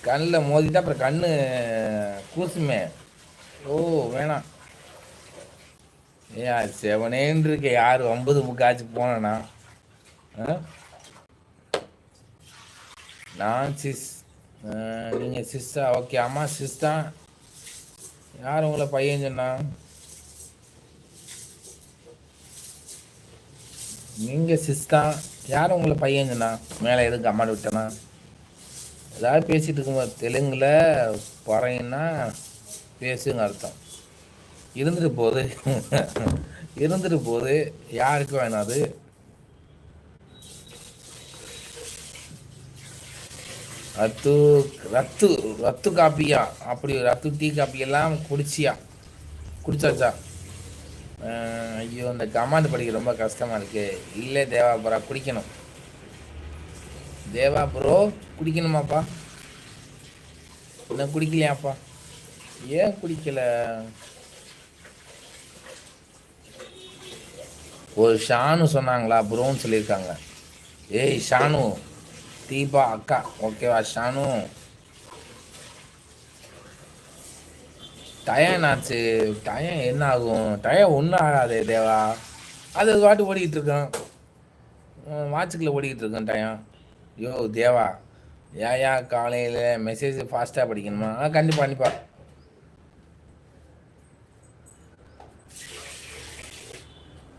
கண்ணில் மோதிட்டா அப்புறம் கண்ணு கூசுமே. ஓ வேணாம். ஏன் செவனேன்னு இருக்க, யார் 9 முக்காச்சு போனேண்ணா? நான் சிஸ், நீங்கள் சிஸ்ஸா? ஓகே, அம்மா சிஸ் தான். யார் உங்களை பையன் சொன்னா? நீங்கள் சிஸ் தான். யார் உங்களை பையன் சொன்னா? மேலே எதுக்கு அம்மாட்ட விட்டேன்னா? ஏதாவது பேசிகிட்டு இருக்கும்போது தெலுங்கில் பறையின்னா பேசுங்க அர்த்தம். இருந்துட்டு போகுது. இருந்துட்டு போகுது, யாருக்கு வேணும் அது? ரத்து ரத்து ரத்து காப்பியா? அப்படி ரத்து டீ காப்பி எல்லாம் குடிச்சாச்சா? ஐயோ, இந்த கமாண்ட் படிக்க ரொம்ப கஷ்டமா இருக்கு. இல்லை தேவா ப்ரோ, குடிக்கணும். தேவா ப்ரோ குடிக்கணுமாப்பா? இன்னும் குடிக்கலையாப்பா? ஏன் குடிக்கல? ஒரு ஷானு சொன்னாங்களா ப்ரோன்னு சொல்லியிருக்காங்க. ஏய் ஷானு, தீபா அக்கா, ஓகேவா ஷானு? டயம் ஆச்சு. டயம் என்ன ஆகும்? டயம் ஒன்றும் ஆகாதே தேவா. அது வாட்டு ஓடிக்கிட்டு இருக்கோம், வாட்சுக்குள்ளே ஓடிக்கிட்டு இருக்கோம் டயம். யோ தேவா, ஏயா காலையில் மெசேஜ் ஃபாஸ்ட்டாக படிக்கணுமா? கண்டிப்பாக கண்டிப்பாக.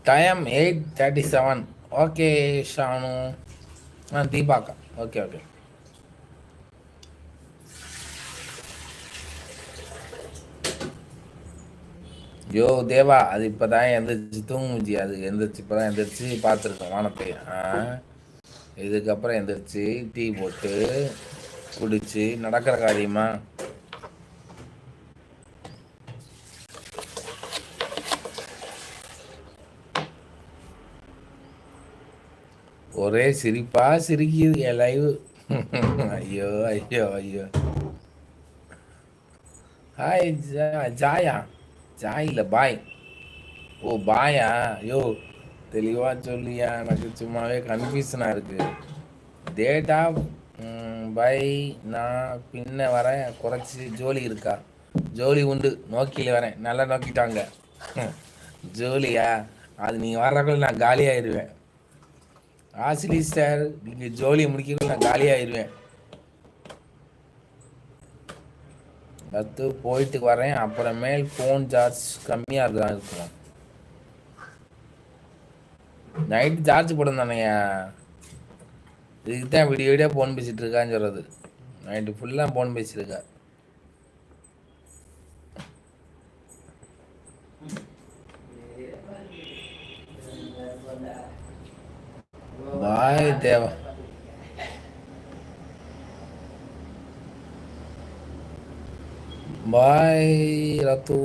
டைம் 8:37. ஓகே ஷானு. தீபாக்கா, ஓகே ஓகே. யோ தேவா, அது இப்போ தான் எந்திரிச்சு தூங்குச்சு. அது எந்திரிச்சு இப்போ தான் எந்திரிச்சு பார்த்துருக்கோம் வானத்தை. இதுக்கப்புறம் எந்திரிச்சு டீ போட்டு குடிச்சு நடக்கிற காரியமா? ஒரே சிரிப்பா சிரிக்குது என் லைவ். ஐயோ ஐயோ ஐயோ. ஹாய் ஜாயா. ஜாய் இல்லை பாய். ஓ பாயா? யோ தெளிவாக சொல்லியா, எனக்கு சும்மாவே கன்ஃபியூஷனாக இருக்குது. டேட்டா பை நான் பின்ன வரேன். குறைச்சி ஜோலி இருக்கா? ஜோலி உண்டு, நோக்கியில் வரேன். நல்லா நோக்கிட்டாங்க. ஜோலியா? அது நீங்கள் வர்றக்குள்ள நான் காலியாகிடுவேன். ஆசிலி சார், நீங்கள் ஜோலியை முடிக்கிறதுல நான் காலியாகிடுவேன். பத்து போயிட்டு வரேன். அப்புறமேல் ஃபோன் சார்ஜ் கம்மியாக இருக்குதான் இருக்கும். நைட்டு சார்ஜ் போடும் தானேயா? இதுக்கு தான் வீடியோ ஃபோன் பேசிகிட்டு இருக்கான்னு சொல்கிறது. நைட்டு ஃபுல்லாக ஃபோன் பேசியிருக்கா. பாய் தேவா. பாய் ரத்து.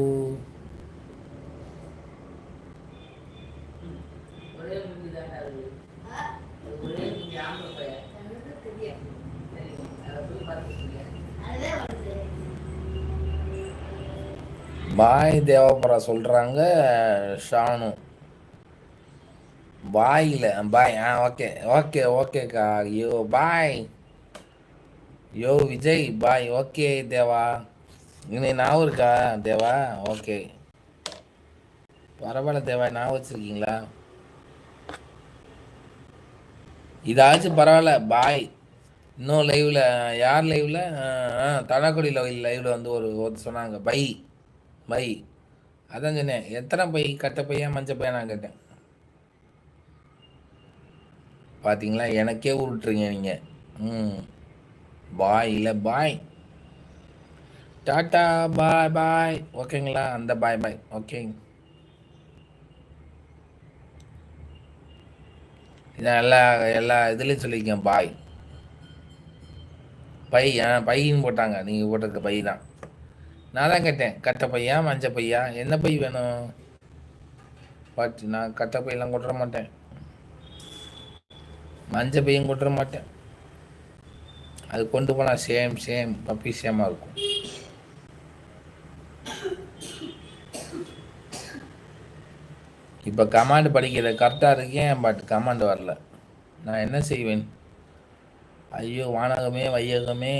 பாய் தேவாபுரா சொல்கிறாங்க ஷானு. பாய் இல்லை பாய். ஓகே ஓகே ஓகேக்கா. யோ பாய். யோ விஜய் பாய். ஓகே தேவா. இன்னைக்கு ஞாபகம் இருக்கா தேவா? ஓகே பரவாயில்ல தேவா, ஞாபகம் வச்சுருக்கீங்களா? இதாச்சும் பரவாயில்ல பாய். இன்னும் லைவில் யார் லைவில்? தனக்குடி லைவில் வந்து ஒரு சொன்னாங்க பை பை. அதான் சொன்னேன், எத்தனை பை? கட்ட பையன் மஞ்ச பையன் நான் கேட்டேன். பார்த்தீங்களா, எனக்கே உருட்டுறீங்க நீங்கள். பாய் இல்லை பாய். டாட்டா பாய் பாய். ஓகேங்களா, அந்த பாய் பாய். ஓகே, இதான் எல்லா இதுலேயும் சொல்லியிருக்கேன் பாய். பை பையின்னு போட்டாங்க, நீங்கள் போட்டிருக்க பை தான். நான் தான் கேட்டேன், கட்ட பையா மஞ்ச பையா, என்ன பை வேணும்? பட் நான் கட்ட பையெல்லாம் கொட்டுற மாட்டேன், மஞ்ச பையும் கொட்டுற மாட்டேன். அது கொண்டு போனால் சேம் பப்பி சேமாக இருக்கும். இப்போ கமாண்டு படிக்கிற கரெக்டாக இருக்கேன், பட் கமாண்டு வரல. நான் என்ன செய்வேன்? ஐயோ வானகமே வையகமே.